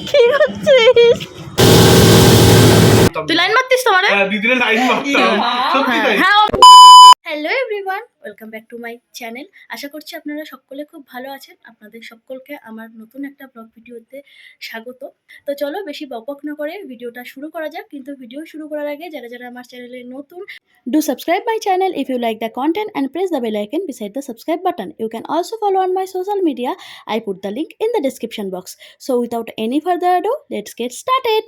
কি করছিস? তুই লাইন মারতিস তো মানে? দিদিরে লাইন মারতাম সত্যি তাই। Hello everyone, welcome back to my channel. আশা করছি আপনারা সকলে খুব ভালো আছেন। আপনাদের সকলকে আমার নতুন একটা ব্লগ ভিডিওতে স্বাগত। তো চলো বেশি বকবক না করে ভিডিওটা শুরু করা যাক। কিন্তু ভিডিও শুরু করার আগে যারা যারা আমার চ্যানেলে নতুন, do subscribe my channel if you like the content and press the bell icon beside the subscribe button. You can also follow on my social media. I put the link in the description box. So without any further ado, let's get started.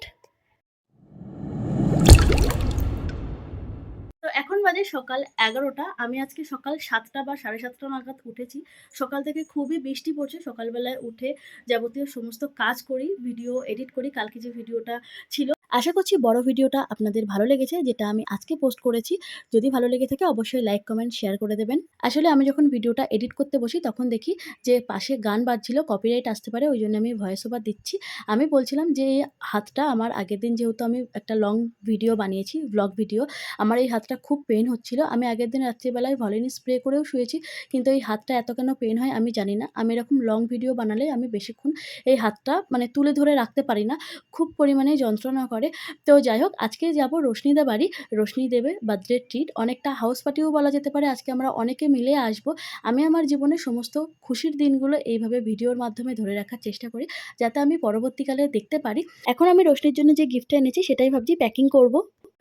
তো এখন বাজে সকাল 11টা। আমি আজকে সকাল 7টা বা 7:30 নাগাদ উঠেছি। সকাল থেকে খুবই বৃষ্টি পড়ছে। সকালবেলায় উঠে যাবতীয় সমস্ত কাজ করি, ভিডিও এডিট করি। কালকে যে ভিডিওটা ছিল, আশা করছি বড় ভিডিওটা আপনাদের ভালো লেগেছে, যেটা আমি আজকে পোস্ট করেছি। যদি ভালো লেগে থাকে অবশ্যই লাইক, কমেন্ট, শেয়ার করে দেবেন। আসলে আমি যখন ভিডিওটা এডিট করতে বসি তখন দেখি যে পাশে গান বাজছিল, কপিরাইট আসতে পারে, ওই জন্য আমি ভয়েস ওভার দিচ্ছি। আমি বলছিলাম যে এই হাতটা আমার আগের দিন যেহেতু আমি একটা লং ভিডিও বানিয়েছি, ব্লগ ভিডিও, আমার এই হাতটা খুব পেন হচ্ছিল। আমি আগের দিন রাত্রিবেলায় ভলিনি স্প্রে করেও শুয়েছি, কিন্তু এই হাতটা এত কেন পেন হয় আমি জানি না। আমি এরকম লং ভিডিও বানালে আমি বেশিক্ষণ এই হাতটা মানে তুলে ধরে রাখতে পারি না, খুব পরিমাণে যন্ত্রণা করে। তো যাই হোক, আজকে যাব রোশনিদা বাড়ি। রোশনি দেবে বার্থডে ট্রিট, অনেকটা হাউস পার্টিও বলা যেতে পারে। আজকে আমরা অনেকে মিলে আসবো। আমি আমার জীবনের সমস্ত খুশির দিনগুলো এইভাবে ভিডিওর মাধ্যমে ধরে রাখার চেষ্টা করি, যাতে আমি পরবর্তীকালে দেখতে পারি। এখন আমি রোশনির জন্য যে গিফটটা এনেছি সেটাই ভাবছি প্যাকিং করব।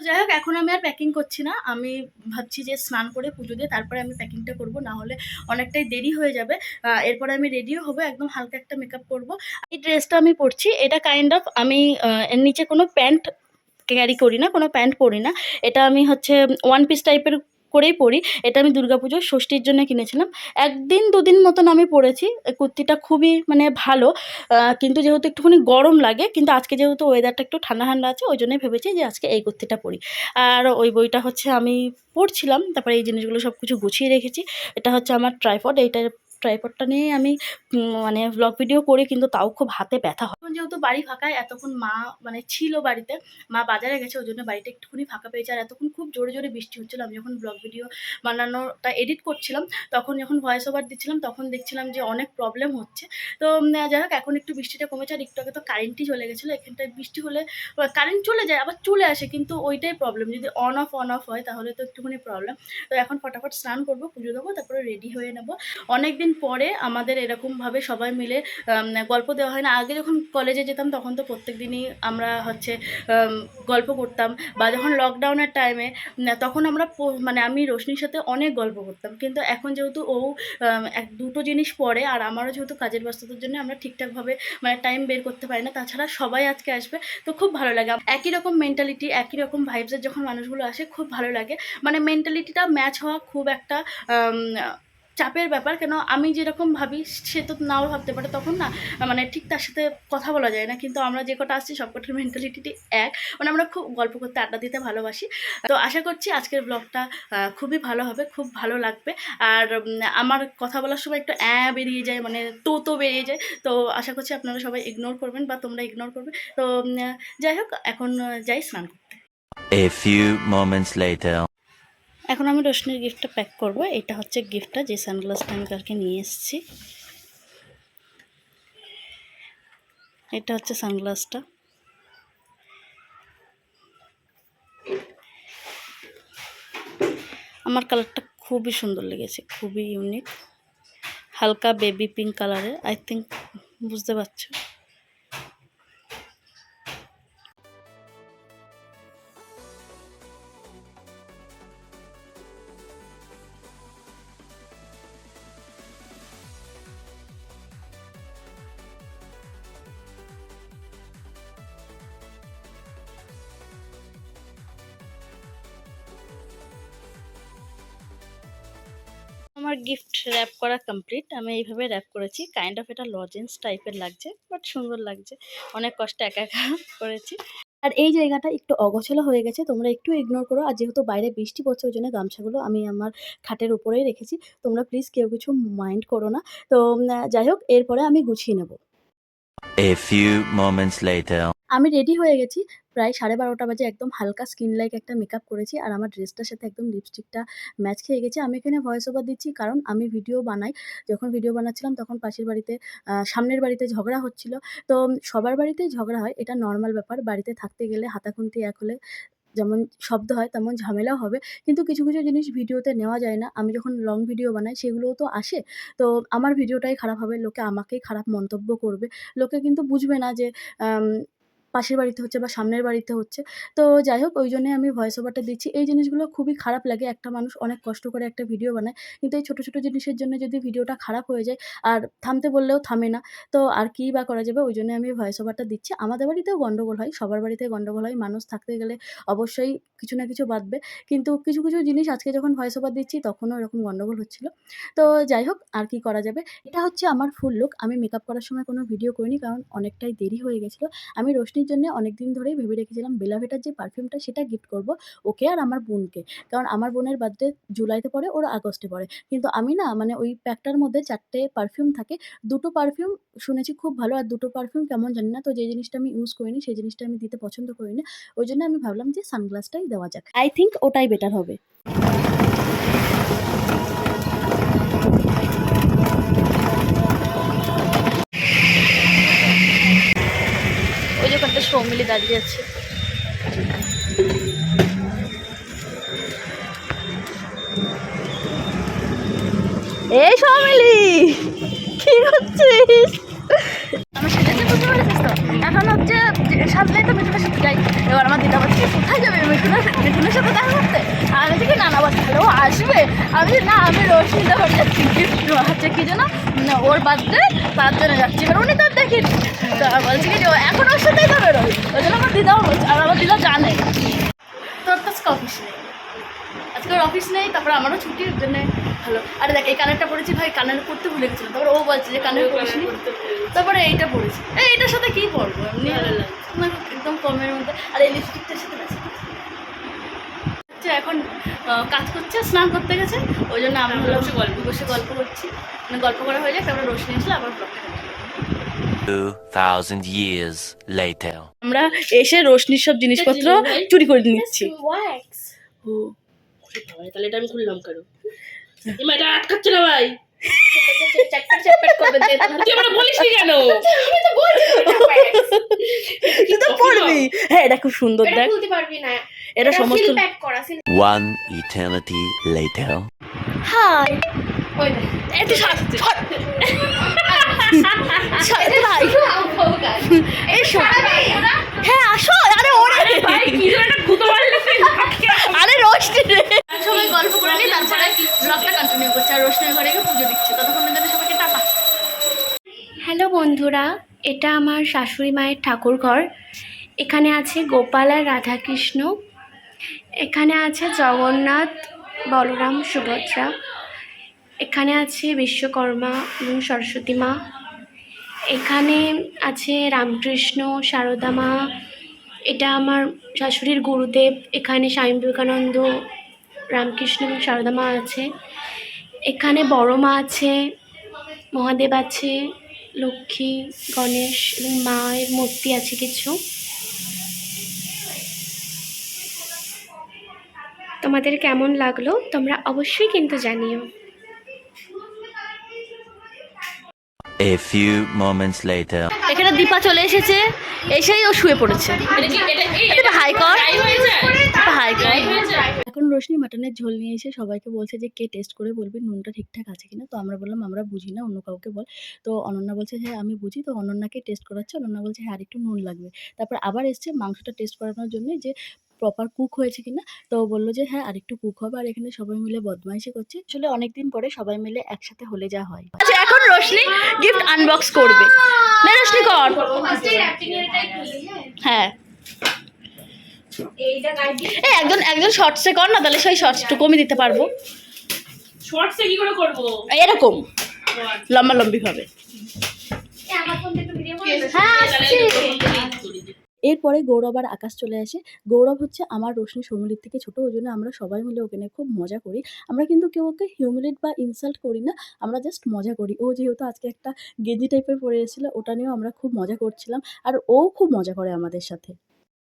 যাই হোক, এখন আমি আর প্যাকিং করছি না। আমি ভাবছি যে স্নান করে পুজো দিয়ে তারপরে আমি প্যাকিংটা করব, না হলে অনেকটাই দেরি হয়ে যাবে। এরপরে আমি রেডিও হবো, একদম হালকা একটা মেকআপ করব। এই ড্রেসটা আমি পরছি, এটা কাইন্ড অফ আমি এর নিচে কোনো প্যান্ট ক্যারি করি না, কোনো প্যান্ট পরি না। এটা আমি হচ্ছে ওয়ান পিস টাইপের করেই পরি। এটা আমি দুর্গাপুজোর ষষ্ঠীর জন্য কিনেছিলাম। একদিন দুদিন মতন আমি পরেছি। এই কুর্তিটা খুবই মানে ভালো, কিন্তু যেহেতু একটুখানি গরম লাগে, কিন্তু আজকে যেহেতু ওয়েদারটা একটু ঠান্ডা ঠান্ডা আছে, ওই জন্যই ভেবেছি যে আজকে এই কুর্তিটা পরি। আর ওই বইটা হচ্ছে আমি পড়ছিলাম, তারপরে এই জিনিসগুলো সব কিছু গুছিয়ে রেখেছি। এটা হচ্ছে আমার ট্রাইপড। এইটার ট্রাইপডটা নিয়েই আমি মানে ব্লগ ভিডিও করি, কিন্তু তাও খুব হাতে ব্যথা হয়। এখন যেহেতু বাড়ি ফাঁকায়, এতক্ষণ মা মানে ছিল বাড়িতে, মা বাজারে গেছে, ওই জন্য বাড়িটা একটুখানি ফাঁকা পেয়েছে। আর এতক্ষণ খুব জোরে জোরে বৃষ্টি হচ্ছিলো। আমি যখন ব্লগ ভিডিও বানানোটা এডিট করছিলাম, তখন যখন ভয়েস ওভার দিচ্ছিলাম, তখন দেখছিলাম যে অনেক প্রবলেম হচ্ছে। তো যাই হোক, এখন একটু বৃষ্টিটা কমেছে। আর একটু আগে তো কারেন্টই চলে গেছিলো। এখানটায় বৃষ্টি হলে কারেন্ট চলে যায়, আবার চলে আসে, কিন্তু ওইটাই প্রবলেম। যদি অন অফ হয় তাহলে তো একটুখানি প্রবলেম। তো এখন ফটাফট স্নান করবো, পুজো দেবো, তারপরে রেডি হয়ে নেবো। অনেকদিন পরে আমাদের এরকমভাবে সবাই মিলে গল্প দেওয়া হয় না। আগে যখন কলেজে যেতাম তখন তো প্রত্যেক দিনই আমরা হচ্ছে গল্প করতাম, বা যখন লকডাউনের টাইমে তখন আমরা মানে আমি রোশনির সাথে অনেক গল্প করতাম। কিন্তু এখন যেহেতু ও এক দুটো জিনিস পড়ে, আর আমারও যেহেতু কাজের ব্যস্ততার জন্য আমরা ঠিকঠাকভাবে মানে টাইম বের করতে পারি না। তাছাড়া সবাই আজকে আসবে, তো খুব ভালো লাগে। একই রকম মেন্টালিটি, একই রকম ভাইবসের যখন মানুষগুলো আসে, খুব ভালো লাগে। মানে মেন্টালিটিটা ম্যাচ হওয়া খুব একটা চাপের ব্যাপার। কেন আমি যেরকম ভাবি সে তো নাও ভাবতে পারে, তখন না মানে ঠিক তার সাথে কথা বলা যায় না। কিন্তু আমরা যে কটা আসছি সব কটার মেন্টালিটি এক, মানে আমরা খুব গল্প করতে, আড্ডা দিতে ভালোবাসি। তো আশা করছি আজকের ব্লগটা খুবই ভালো হবে, খুব ভালো লাগবে। আর আমার কথা বলার সময় একটু বেরিয়ে যায়, মানে তো বেরিয়ে যায়। তো আশা করছি আপনারা সবাই ইগনোর করবেন, বা তোমরা ইগনোর করবে। তো যাই হোক, এখন যাই স্নান করতে। A few moments later. এখন আমি রোশনির গিফটটা প্যাক করব। এটা হচ্ছে গিফটটা, যে সানগ্লাসটা আমি কালকে নিয়ে এসেছি। এটা হচ্ছে সানগ্লাসটা। আমার কালারটা খুবই সুন্দর লেগেছে, খুবই ইউনিক, হালকা বেবি পিঙ্ক কালারের। আই থিঙ্ক বুঝতে পারছো। আমার গিফট র্যাপ করা কমপ্লিট। আমি এইভাবে র্যাপ করেছি, কাইন্ড অফ এটা লজেন্স টাইপের লাগছে, বাট সুন্দর লাগছে। অনেক কষ্ট একা একা করেছি। আর এই জায়গাটা একটু অগোছালো হয়ে গেছে, তোমরা একটু ইগনোর করো। আর যেহেতু বাইরে বৃষ্টি পড়ছে, ওই জন্য গামছাগুলো আমি আমার খাটের উপরেই রেখেছি। তোমরা প্লিজ কেউ কিছু মাইন্ড করো না। তো যাই হোক, এরপরে আমি গুছিয়ে নেব। A few moments later. আমি রেডি হয়ে গেছি, প্রায় 12:30 বাজে। একদম হালকা স্কিন লাইক একটা মেকআপ করেছি আর আমার ড্রেসটার সাথে একদম লিপস্টিকটা ম্যাচ খেয়ে গেছে। আমি এখানে ভয়েস ওভার দিচ্ছি কারণ আমি ভিডিও বানাই। যখন ভিডিও বানাচ্ছিলাম তখন পাশের বাড়িতে সামনের বাড়িতে ঝগড়া হচ্ছিল। তো সবার বাড়িতেই ঝগড়া হয়, এটা নরমাল ব্যাপার। বাড়িতে থাকতে গেলে হাতাখুন্তি এক হলে যেমন শব্দ হয় তেমন ঝামেলাও হবে। কিন্তু কিছু, কিছু জিনিস ভিডিওতে নেওয়া যায় না। আমি যখন লং ভিডিও বানাই সেগুলোও তো আসে। তো আমার ভিডিওটাই খারাপ হবে, লোকে আমাকেই খারাপ মন্তব্য করবে। লোকে কিন্তু বুঝবে না যে আম পাশের বাড়িতে হচ্ছে বা সামনের বাড়িতে হচ্ছে। তো যাই হোক ওইজন্যই আমি ভয়েস ওভারটা দিচ্ছি। এই জিনিসগুলো খুবই খারাপ লাগে। একটা মানুষ অনেক কষ্ট করে একটা ভিডিও বানায়। কিন্তু এই ছোট, ছোট জিনিসের জন্য যদি ভিডিওটা খারাপ হয়ে যায় আর থামতে বললেও থামে না। তো আর কিই বা করা যাবে? ওইজন্য আমি ভয়েস ওভারটা দিচ্ছি। আমাদের বাড়িতেও গন্ডগোল হয়। সবার বাড়িতেই গন্ডগোল হয়। মানুষ থাকতে গেলে অবশ্যই কিছু না কিছু বাধবে। কিন্তু কিছু, কিছু জিনিস আজকে যখন ভয়েস ওভার দিচ্ছি তখনও এরকম গন্ডগোল হচ্ছিল। তো যাই হোক আর কি করা যাবে? এটা হচ্ছে আমার ফুল লুক। আমি মেকআপ করার সময় কোনো ভিডিও করিনি কারণ অনেকটাই দেরি হয়ে গেছিল। আমি রোশনির জন্য অনেকদিন ধরেই ভেবে রেখেছিলাম বেলা ভিটার যে পারফিউমটা সেটা গিফট করব ওকে আর আমার বোনকে। কারণ আমার বোনের বার্থডে জুলাইতে পড়ে, ওর আগস্টে পড়ে। কিন্তু আমি না মানে ওই প্যাকটার মধ্যে ৪ টে পারফিউম থাকে। ২ টো পারফিউম শুনেছি খুব ভালো আর ২ টো পারফিউম কেমন জানি না। তো যে জিনিসটা আমি ইউজ করিনি সেই জিনিসটা আমি দিতে পছন্দ করি না। ওইজন্য আমি ভাবলাম যে সানগ্লাসটাই দেওয়া যাক। আই থিংক ওটাই বেটার হবে। ওই যে ওখানটা সৌমিলি দাঁড়িয়ে আছে। এই সৌমিলি কি করছিস? আমি সেটাকে বুঝতে পেরেছিস তো? এখন হচ্ছে সামনেই তো মিঠুনের সাথে যাই। এবার আমার দিদা বলছে কোথায় যাবে মিঠুনের সাথে দেখা করতে? আমি বলছি কি না না বলছে হ্যালো আসবে। আমি বলছি, না আমি রোশনিদা বাড়ি যাচ্ছি গিফট হচ্ছে কি যেন ওর বার্থডে তার জন্য যাচ্ছি। এবার উনি তো দেখিনি। তো বলছি কি যে ও এখন ওর সাথেই যাবে রোজ। ওই জন্য আমার দিদাও বলছে আর আমার দিদা জানে। তোর তো আজকে অফিস নেই। আজকে ওর অফিস নেই, তারপরে আমারও ছুটির জন্য ভালো। আরে দেখ এই কানেরটা পড়েছি ভাই, কানের পড়তে ভুলে গেছিলাম। তারপরে ও বলছে যে কানের পড়িসনি, তারপরে এইটা পড়েছি। এইটার সাথে কি পরবো এমনি না একদম কমের মধ্যে। আর এই লিপস্টিকটার সাথে ম্যাচিং হচ্ছে। এখন কাজ করছে, স্নান করতে গেছে, ওই জন্য আমি হলাম বসে গল্প করছি। মানে গল্প করা হয়ে যাক, তারপরে রোশনি আসলে আবার ব্লগটা 2000 years later. আমরা এসে রোশনির সব জিনিসপত্র চুরি করে নিচ্ছি। ও তাহলে এটা আমি খুললাম কেন? এটা আটকাচ্ছে না ভাই। তুই আমার বলিসনি কেন? তুই তো পড়বি। হ্যাঁ এটা খুব সুন্দর দেখ। এটা সমস্ত One eternity later. হাই একটু হ্যাঁ আসো। আরে ওরে আরে রোশনি রে সবাই গল্প করে নি, তারপরে ব্লগটা কন্টিনিউ করছে। আর রোশনির ঘরে গিয়ে পুজো দিচ্ছে। ততক্ষণ পর্যন্ত সবাইকে টাটা। হ্যালো বন্ধুরা, এটা আমার শাশুড়ি মায়ের ঠাকুর ঘর। এখানে আছে গোপাল আর রাধাকৃষ্ণ, এখানে আছে জগন্নাথ, বলরাম, সুভদ্রা, এখানে আছে বিশ্বকর্মা এবং সরস্বতী মা, এখানে আছে রামকৃষ্ণ, সারদা মা, এটা আমার শাশুড়ির গুরুদেব। এখানে স্বামী বিবেকানন্দ, রামকৃষ্ণ এবং সারদা মা আছে। এখানে বড় মা আছে, মহাদেব আছে, লক্ষ্মী, গণেশ এবং মায়ের মূর্তি আছে কিছু। তোমাদের কেমন লাগলো তোমরা অবশ্যই কিন্তু জানিও। A few moments later. এখানে দীপা চলে এসেছে, এসেই ও শুয়ে পড়েছে। এটা হাই কর, হাই কর। এখন রোশনি মাটনের ঝোল নিয়ে এসে সবাইকে বলছে যে কে টেস্ট করে বলবি নুনটা ঠিকঠাক আছে কিনা। তো আমরা বললাম আমরা বুঝি না, অন্য কাউকে বল। তো অনন্যা বলছে হ্যাঁ আমি বুঝি। তো অনন্যাকে টেস্ট করাচ্ছে। অনন্যা বলছে হ্যাঁ আরেকটু নুন লাগবে। তারপর আবার এসছে মাংসটা টেস্ট করানোর জন্য যে প্রপার কুক হয়েছে কিনা। তো বললো যে হ্যাঁ আরেকটু কুক হবে। আর এখানে সবাই মিলে বদমাইশি করছে। আসলে অনেকদিন পরে সবাই মিলে একসাথে হলে যা হয়। আচ্ছা এখন রোশনি গিফট আনবক্স করবে। না রোশনি কর। হ্যাঁ এই একজন শর্টসে কর না, তাহলে সেই শর্টসটুকু আমি দিতে পারবো। শর্টসে কি করে করব? এরকম লম্বা লম্বি ভাবে। এরপরে গৌরব আর আকাশ চলে আসে। গৌরব হচ্ছে আমার রোশনি সৌমিলির থেকে ছোট, ওই জন্য আমরা সবাই মিলে ওকে নিয়ে খুব মজা করি। আমরা কিন্তু কেউ ওকে হিউমিলেট বা ইনসাল্ট করি না, আমরা জাস্ট মজা করি। ও যেহেতু আজকে একটা গেঞ্জি টাইপের পরে এসেছিল, ওটা নিয়েও আমরা খুব মজা করছিলাম আর ও খুব মজা করে আমাদের সাথে।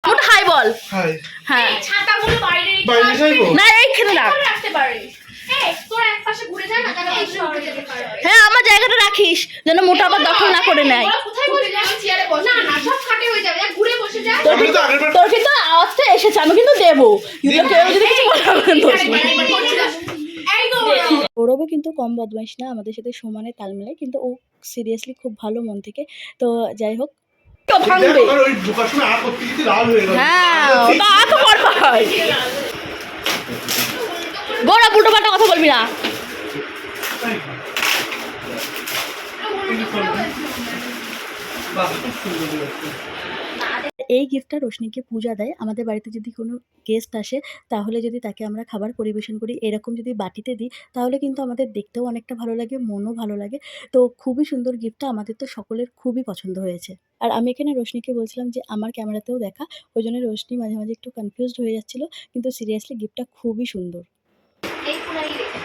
মোটা হাই বল। হাই হ্যাঁ ছাতাগুলো বাইরে রেখে বাইরে যাইবো? না এইখানে রাখ। রাখতে পারিস। তোরা এক পাশে ঘুরে যা না, তাহলে এই শহরে যেতে পারবে। হ্যাঁ আমার জায়গাটা রাখিস যেন মোটা আবার দখল না করে নেয়। ওরা কোথায় বসে যাবে? চেয়ারে বসে। না না, সব খাটে হয়ে যাবে, যা ঘুরে বসে যা। তোর আমি তো আগের বার তোর কিন্তু আওয়াজটা এসেছে, আমি কিন্তু দেবো, কিন্তু কেউ যদি কিছু বলে আমার দোষ নেই। এই গৌরব। গৌরবও কিন্তু কম বদমাইশ না, আমাদের সাথে সমানে তাল মেলায়, কিন্তু ও সিরিয়াসলি খুব ভালো মন থেকে। তো যাই হোক তো ভাঙবে। দেখ, ওই ঢোকার সময় আর করতে গিয়ে লাল হয়ে গেল। হ্যাঁ ওটা এত করবা হয়। গৌরব উল্টো পাল্টা কথা বলবি না। বাহ, খুব সুন্দর হয়েছে। এই গিফটটা রোশনিকে পূজা দেয়। আমাদের বাড়িতে যদি কোনো গেস্ট আসে তাহলে যদি তাকে আমরা খাবার পরিবেশন করি এরকম যদি বাটিতে দিই তাহলে কিন্তু আমাদের দেখতেও অনেকটা ভালো লাগে, মনও ভালো লাগে। তো খুবই সুন্দর গিফটটা, আমাদের তো সকলের খুবই পছন্দ হয়েছে। আর আমি এখানে রোশনিকে বলছিলাম যে আমার ক্যামেরাতেও দেখা, ওই জন্য রোশনি মাঝে মাঝে একটু কনফিউজড হয়ে যাচ্ছিল, কিন্তু সিরিয়াসলি গিফটটা খুবই সুন্দর। এই কোনায় রেখে।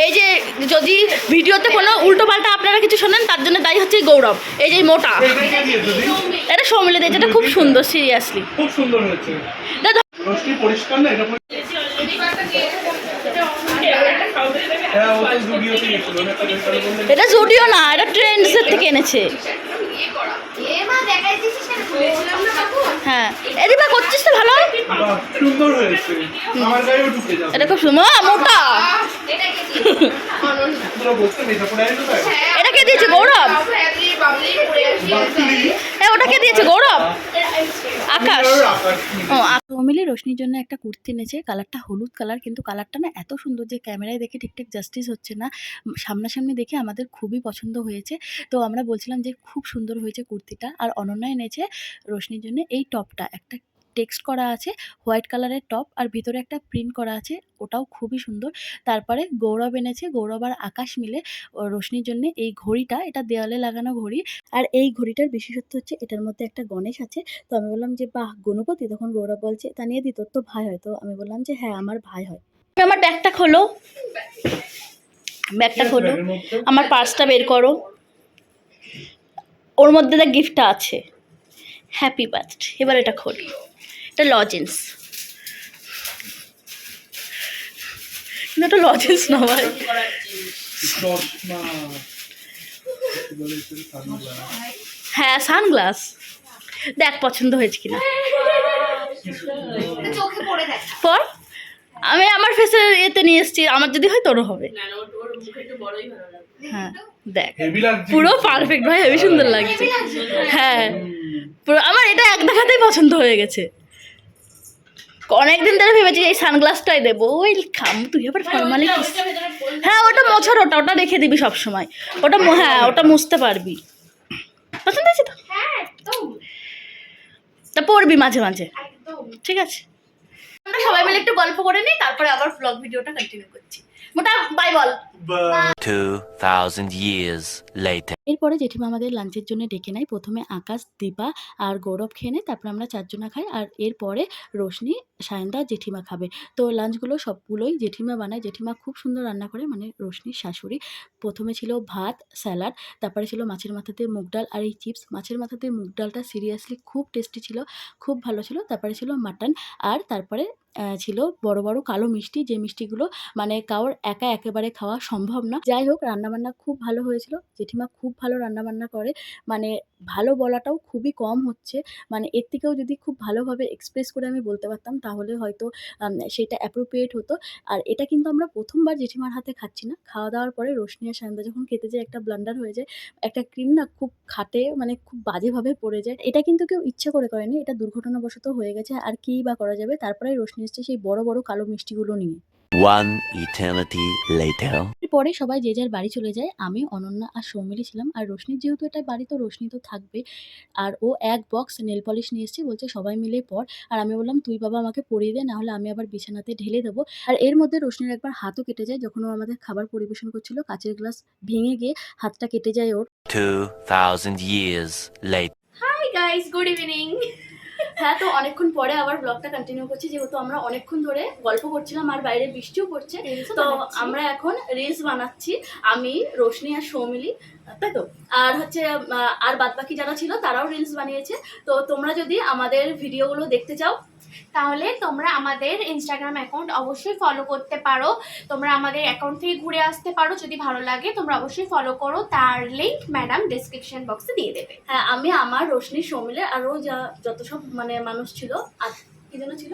এই যে যদি ভিডিওতে কোনো উল্টো পাল্টা আপনারা কিছু শোনেন তার জন্য দায়ী হচ্ছে এই গৌরব। এই যে এই মোটা, এটা কে দিয়েছে দিদি? এটা সৌমিলে দিয়েছে, এটা খুব সুন্দর সিরিয়াসলি। খুব সুন্দর হয়েছে। দাদা রোশনি পরিষ্কার না এটা হ্যাঁ, ও তো জুডিওতে গেছিল না, তাহলে বললেন এটা জুডিও না, এটা ট্রেন্ডসের থেকে এনেছে। এ মা দেখাইছিস না, বলেছিলাম না বাবু। হ্যাঁ এদিবা করছিস তো ভালো। বাহ, সুন্দর হয়েছে। আমার গায়েও ঢুকে যাবে। এটা খুব সুন্দর মোটা। এটা কি দিয়েছে? অনন্যা। তোরা বলতে মেয়েটা পড়ে আইলো তাই? এটা কে দিয়েছে? গৌরব। বাবু এতই বাবলি করে আসি। ওটা কে দিয়েছে? গৌরব। আকাশ। আকাশ। ও মিলে রোশনির জন্য একটা কুর্তি এনেছে, কালারটা হলুদ কালার, কিন্তু কালারটা না এত সুন্দর যে ক্যামেরায় দেখে ঠিকঠাক জাস্টিস হচ্ছে না, সামনাসামনি দেখে আমাদের খুবই পছন্দ হয়েছে। তো আমরা বলছিলাম যে খুব সুন্দর হয়েছে কুর্তিটা। আর অনন্যা এনেছে রোশনির জন্য এই টপটা, একটা টেক্সট করা আছে হোয়াইট কালারের টপ, আর ভিতরে একটা প্রিন্ট করা আছে, ওটাও খুবই সুন্দর। তারপরে গৌরব এনেছে, গৌরব আর আকাশ মিলে রোশনির জন্য এই ঘড়িটা, এটা দেওয়ালে লাগানো ঘড়ি। আর এই ঘড়িটার বিশেষত্ব হচ্ছে এটার মধ্যে একটা গণেশ আছে। তো আমি বললাম যে বাহ গণপতি, তখন গৌরব বলছে তা নিয়ে দি, তোর তো ভাই হয়। তো আমি বললাম যে হ্যাঁ আমার ভাই হয়। আমার ব্যাগটা খোলো, ব্যাগটা খোলো, আমার পার্সটা বের করো, ওর মধ্যে দেখ গিফটটা আছে, হ্যাপি বার্থডে। এবার এটা খোলো, এটা লজেন্স, কিন্তু এটা লজেন্স না ভাই। হ্যাঁ সানগ্লাস, দেখ পছন্দ হয়েছে কিনা চোখে পড়ে দেখ। পর আমি আমার ফেসের এতে নিয়ে এসেছি, আমার যদি হয় তোরও হবে। না না, ওর মুখে একটু বড়ই ভালো লাগবে। হ্যাঁ দেখ হেভি লাগছে। পুরো পারফেক্ট ভাই, হেবি সুন্দর লাগছে। হ্যাঁ পুরো আমার এটা এক দেখাতেই পছন্দ হয়ে গেছে। অনেকদিন ধরে ভেবেছি এই সানগ্লাসটাই দেবো। ওই খাম তুই আবার ফর্মালি। হ্যাঁ ওটা মোছার, ওটা রেখে দিবি সব সময়, ওটা হ্যাঁ ওটা মুছতে পারবি। পছন্দ হয়েছে তো? হ্যাঁ একদম তা পড়বি মাঝে মাঝে, একদম। ঠিক আছে? আমরা সবাই মিলে একটু গল্প করে নিই, তারপরে আবার ব্লগ ভিডিওটা কন্টিনিউ করছি। মোটা বাই বল। 2,000 years later. এরপরে জেঠিমা আমাদের লাঞ্চের জন্য ডেকে নেয়। প্রথমে আকাশ, দীপা আর গৌরব খেয়ে নেয়, তারপরে আমরা চারজনা খাই, আর এরপরে রোশনি, সায়নদা, জেঠিমা খাবে। তো লাঞ্চগুলো সবগুলোই জেঠিমা বানায়, জেঠিমা খুব সুন্দর রান্না করে, মানে রোশনির শাশুড়ি। প্রথমে ছিল ভাত, স্যালাড, তারপরে ছিল মাছের মাথা দিয়ে মুগ ডাল আর এই চিপস। মাছের মাথা দিয়ে মুগ ডালটা সিরিয়াসলি খুব টেস্টি ছিল, খুব ভালো ছিল। তারপরে ছিল মাটন, আর তারপরে ছিল বড় বড় কালো মিষ্টি, যে মিষ্টিগুলো মানে কারোর একা একেবারে খাওয়া সম্ভব না। যাই হোক রান্নাবান্না খুব ভালো হয়েছিল, জেঠিমা খুব ভালো রান্নাবান্না করে, মানে ভালো বলাটাও খুবই কম হচ্ছে, মানে এর থেকেও যদি খুব ভালোভাবে এক্সপ্রেস করে আমি বলতে পারতাম তাহলে হয়তো সেটা অ্যাপ্রোপ্রিয়েট হতো। আর এটা কিন্তু আমরা প্রথমবার জেঠিমার হাতে খাচ্ছি না, খাওয়া দাওয়ার পরে রোশনি আর সায়নদা যখন খেতে যায় একটা ব্লান্ডার হয়ে যায়, একটা ক্রিম না খুব খাটে, মানে খুব বাজেভাবে পড়ে যায়। এটা কিন্তু কেউ ইচ্ছে করে করেনি, এটা দুর্ঘটনাবশত হয়ে গেছে, আর কী বা করা যাবে। তারপরে রোশনি এসছে সেই বড় বড় কালো মিষ্টিগুলো নিয়ে। One eternity later. পরে সবাই যে যার বাড়ি চলে যায়, আমি, অনন্যা আর সৌমিলি ছিলাম। আর রোশনির যেহেতু এটা বাড়ি, তো রোশনি তো থাকবে। আর ও এক বক্স নেল পলিশ নিয়ে এসেছে, বলছে সবাই মিলে পর। আর আমি বললাম তুই বাবা আমাকে পরিয়ে দে, নাহলে আমি আবার বিছানাতে ঢেলে দেবো। আর এর মধ্যে রোশনির একবার হাতও কেটে যায়, যখন ও আমাদের খাবার পরিবেশন করছিল, কাচের গ্লাস ভেঙে গিয়ে হাতটা কেটে যায় ওর। 2,000 years later. Hi guys, good evening. হ্যাঁ তো অনেকক্ষণ পরে আবার ব্লগটা কন্টিনিউ করছি, যেহেতু আমরা অনেকক্ষণ ধরে গল্প করছিলাম আর বাইরে বৃষ্টিও পড়ছে। তো আমরা এখন রিলস বানাচ্ছি, আমি, রোশনি আর সৌমিলি। তাই তো। আর হচ্ছে আর বাদবাকি যারা ছিল তারাও রিলস বানিয়েছে। তো তোমরা যদি আমাদের ভিডিওগুলো দেখতে চাও তাহলে তোমরা আমাদের ইনস্টাগ্রাম অ্যাকাউন্ট অবশ্যই ফলো করতে পারো। তোমরা আমাদের অ্যাকাউন্ট থেকে ঘুরে আসতে পারো, যদি ভালো লাগে তোমরা অবশ্যই ফলো করো। তার লিঙ্ক ম্যাডাম ডেসক্রিপশন বক্সে দিয়ে দেবে। হ্যাঁ, আমি আমার রোশনি সমিলে আরও যত সব মানে মানুষ ছিল আর কি যেন ছিল,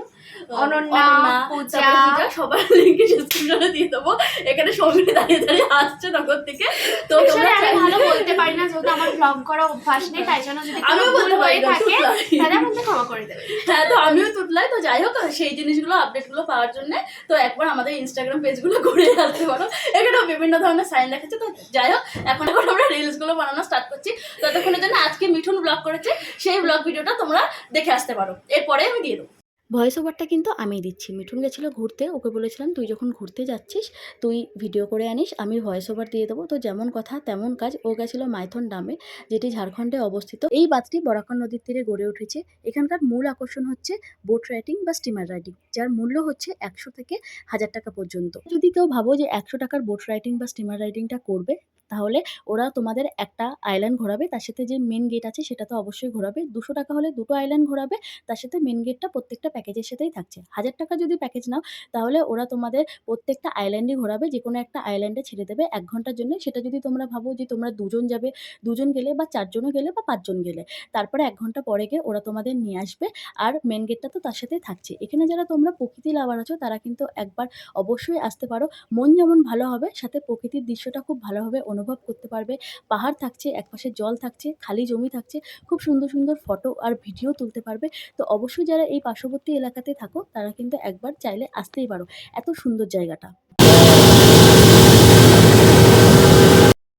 অনন্যা, পূজা, তারপরে পূজা, সবার লিঙ্ক ডেসক্রিপশনে দিয়ে দেবো। এখানে সমিলে দাঁড়িয়ে দাঁড়িয়ে আসছে তখন থেকে। তো তোমরা আমি ভালো বলতে পারি না, যেহেতু আমার ব্লগ করা অভ্যাস নেই, তাই জন্য যদি কোনো আমিও ভুল বলতে পারি হয়ে না, থাকে তুতলাই। তাহলে আমাকে ক্ষমা করে দেবে। হ্যাঁ, তো আমিও তুতলাই। তো যাই হোক, সেই জিনিসগুলো আপডেটগুলো পাওয়ার জন্য তো একবার আমাদের ইনস্টাগ্রাম পেজগুলো ঘুরে আসতে পারো। এখানেও বিভিন্ন ধরনের সাইন দেখাচ্ছে। তো যাই হোক, এখন আমরা রিলসগুলো বানানো স্টার্ট করছি। ততক্ষণের জন্য আজকে মিঠুন ব্লগ করেছে, সেই ব্লগ ভিডিওটা তোমরা দেখে আসতে পারো। এরপরে আমি দিয়ে দেবো। ভয়েস ওভারটা কিন্তু আমিই দিচ্ছি। মিঠুন গেছিলো ঘুরতে, ওকে বলেছিলাম তুই যখন ঘুরতে যাচ্ছিস তুই ভিডিও করে আনিস, আমি ভয়েস ওভার দিয়ে দেবো। তো যেমন কথা তেমন কাজ, ও গেছিলো মাইথন ড্যামে, যেটি ঝাড়খণ্ডে অবস্থিত। এই বাঁধটি বরাকর নদীর তীরে গড়ে উঠেছে। এখানকার মূল আকর্ষণ হচ্ছে বোট রাইডিং বা স্টিমার রাইডিং, যার মূল্য হচ্ছে 100 থেকে 1000 টাকা পর্যন্ত। যদি কেউ ভাবো যে 100 টাকার বোট রাইডিং বা স্টিমার রাইডিংটা করবে, তাহলে ওরা তোমাদের একটা আইল্যান্ড ঘোরাবে, তার সাথে যে মেন গেট আছে সেটা তো অবশ্যই ঘোরাবে। 200 টাকা হলে 2টো আইল্যান্ড ঘোরাবে, তার সাথে মেন গেটটা প্রত্যেকটা প্যাকেজের সাথেই থাকছে। 1000 টাকা যদি প্যাকেজ নাও, তাহলে ওরা তোমাদের প্রত্যেকটা আইল্যান্ডই ঘোরাবে, যে কোনো একটা আইল্যান্ডে ছেড়ে দেবে 1 ঘন্টার জন্য। সেটা যদি তোমরা ভাবো যে তোমরা 2 জন যাবে, 2 জন গেলে বা 4 জনও গেলে বা 5 জন গেলে, তারপরে 1 ঘন্টা পরে গিয়ে ওরা তোমাদের নিয়ে আসবে। আর মেন গেটটা তো তার সাথেই থাকছে। এখানে যারা তোমরা প্রকৃতি লাভার আছো তারা কিন্তু একবার অবশ্যই আসতে পারো। মন যেমন ভালো হবে, সাথে প্রকৃতির দৃশ্যটা খুব ভালোভাবে অনুভব করতে পারবে। পাহাড় থাকছে, একপাশে জল থাকছে, খালি জমি থাকছে, খুব সুন্দর সুন্দর ফটো আর ভিডিও তুলতে পারবে। তো অবশ্যই যারা এই পার্শ্ববর্তী এলাকাতে থাকো তারা কিন্তু একবার চাইলে আসতেই পারো, এত সুন্দর জায়গাটা।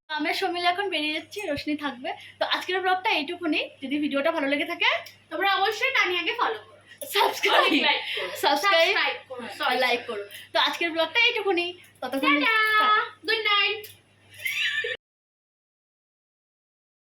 আমার সমিলে এখন বেরিয়ে যাচ্ছি, রোশনি থাকবে। তো আজকের ব্লগটা এইটুকুনি। যদি ভিডিওটা ভালো লেগে থাকে তোমরা অবশ্যই তানিয়াকে ফলো করো, সাবস্ক্রাইব সাবস্ক্রাইব করো, লাইক করো। তো আজকের ব্লগটা এইটুকুনি। ততক্ষণ গুড নাইট।